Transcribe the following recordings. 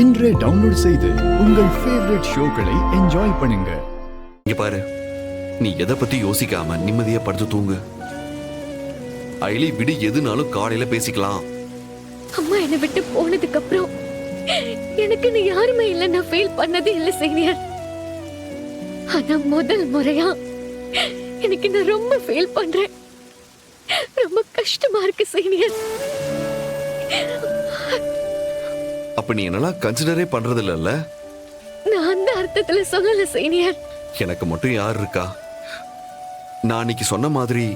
இன்றே டவுன்லோட் செய்து உங்கள் ஃபேவரட் ஷோக்களை என்ஜாய் பண்ணுங்க. இங்க பாரு, நீ எதை பத்தி யோசிக்காம நிம்மதியா படுத்து தூங்கு. அயலி விடு, எதுனாலும் காலையில பேசிக்கலாம். அம்மா என்னை விட்டு போனதுக்கு அப்புறம் எனக்கு நீ யாருமே இல்ல, நான் ஃபீல் பண்ணதே இல்ல சீனியர். ஆனா முதல் முறையா எனக்கு நான் ரொம்ப ஃபீல் பண்றேன். ரொம்ப கஷ்டமா இருக்கு சீனியர். அப்ப நீ என்னெல்லாம் கன்சிடரே பண்றது இல்லல்ல? நான் அந்த அர்த்தத்துல சொல்லல சீனியர். எனக்கு மட்டும் யார் இருக்கா? நான் அன்னைக்கு சொன்ன மாதிரி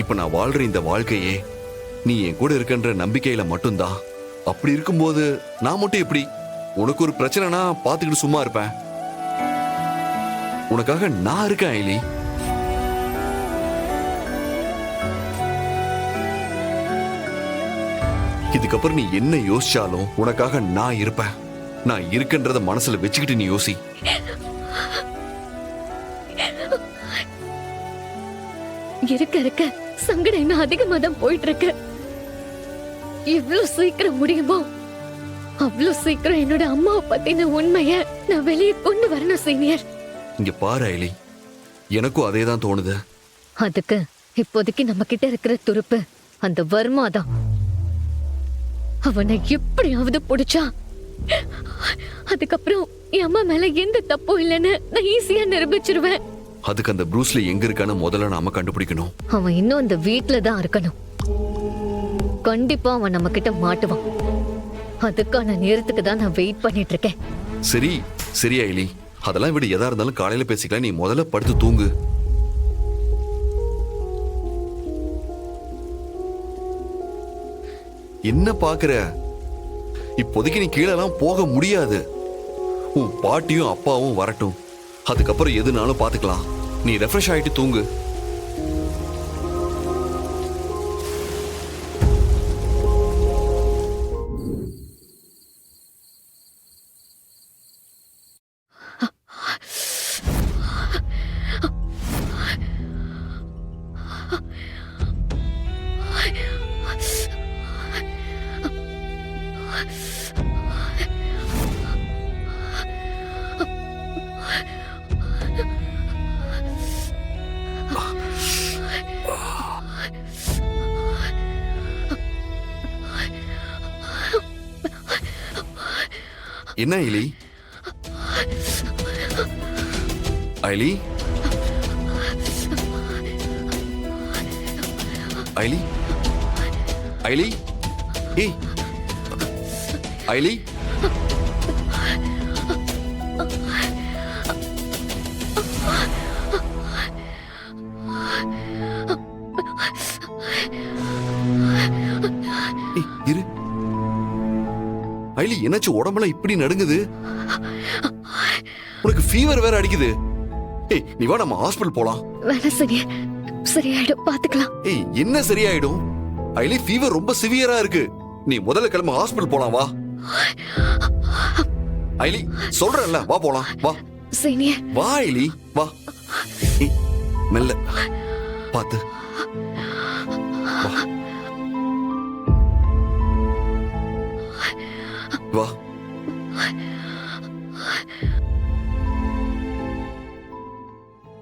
இப்ப நான் வாழ்ற இந்த வாழ்க்கையே நீ என் கூட இருக்கன்ற நம்பிக்கையில மட்டும்தான். அப்படி இருக்கும்போது நான் மட்டும் எப்படி? உனக்கு ஒரு பிரச்சனைனா பாத்துக்கிட்டு சும்மா இருப்பேன்? உனக்காக நான் இருக்கேன் அயலி. இதுக்கப்புறம் நீ என்ன யோசிச்சாலும் உனக்காக நான் இருப்பேன். நான் இருக்கன்றத மனசுல வச்சுக்கிட்டு நீ யோசி. இருக்க இருக்க சங்கடம் இன்னும் அதிகமா தான் போயிட்டு இருக்கு. எவ்வளவு சீக்கிரம் முடியுமோ அவ்வளவு சீக்கிரம் என்னோட அம்மாவை பத்தின உண்மைய நான் வெளியே கொண்டு வரணும் சீனியர். இங்க பாரு அயலி, எனக்கும் அதே தான் தோணுது. அதுக்கு இப்போதைக்கு நம்ம கிட்ட இருக்கிற துருப்பு அந்த வர்மா தான். அவனை எப்படியாவது பிடிச்சா அதுக்கப்புறம் என் அம்மா மேல எந்த தப்பும் இல்லைன்னு நான் ஈஸியா நிரூபிச்சிருவேன். அதுக்கு அந்த ப்ரூஸ்ல எங்க இருக்கான்னு முதல்ல நாம கண்டுபிடிக்கணும். அவன் இன்னும் அந்த வீட்ல தான் இருக்கணும். கண்டிப்பா அவன் நம்ம கிட்ட மாட்டுவான். அதுக்கான நேரத்துக்கு தான் நான் வெயிட் பண்ணிட்டு இருக்கேன். சரி சரி அயலி, அதெல்லாம் விட எதா இருந்தாலும் காலையில பேசிக்கலாம். நீ முதல்ல படுத்து தூங்கு. என்ன பாக்குற? இப்போதைக்கு நீ கீழெல்லாம் போக முடியாது. உன் பாட்டியும் அப்பாவும் வரட்டும், அதுக்கப்புறம் எதுனாலும் பாத்துக்கலாம். நீ ரெஃப்ரெஷ் ஆயிட்டு தூங்கு. என்ன ஐலி? ஐலி ஐலி ஐலி ஏய் ஐலி, இரு. ஐலி, என்னாச்சு? உடம்பெல்லாம் இப்படி நடுங்குது? உனக்கு ஃபீவர் வேற அடிக்குது. ஏய், நீ வா, நம்ம ஹாஸ்பிடல் போலாம். வேணாம் சீனியர், சரியாயிடும், பாத்துக்கலாம். ஏய், என்ன சரியாயிடும்? ஐலி, ஃபீவர் ரொம்ப சிவியரா இருக்கு. நீ முதல்ல கிளம்ப, ஹாஸ்பிடல் போலாம், வா. ஐலி, சொல்றேன்ல, வா போலாம், வா. சீனியர், வா ஐலி, வா. மெல்ல பாத்து வா. வா.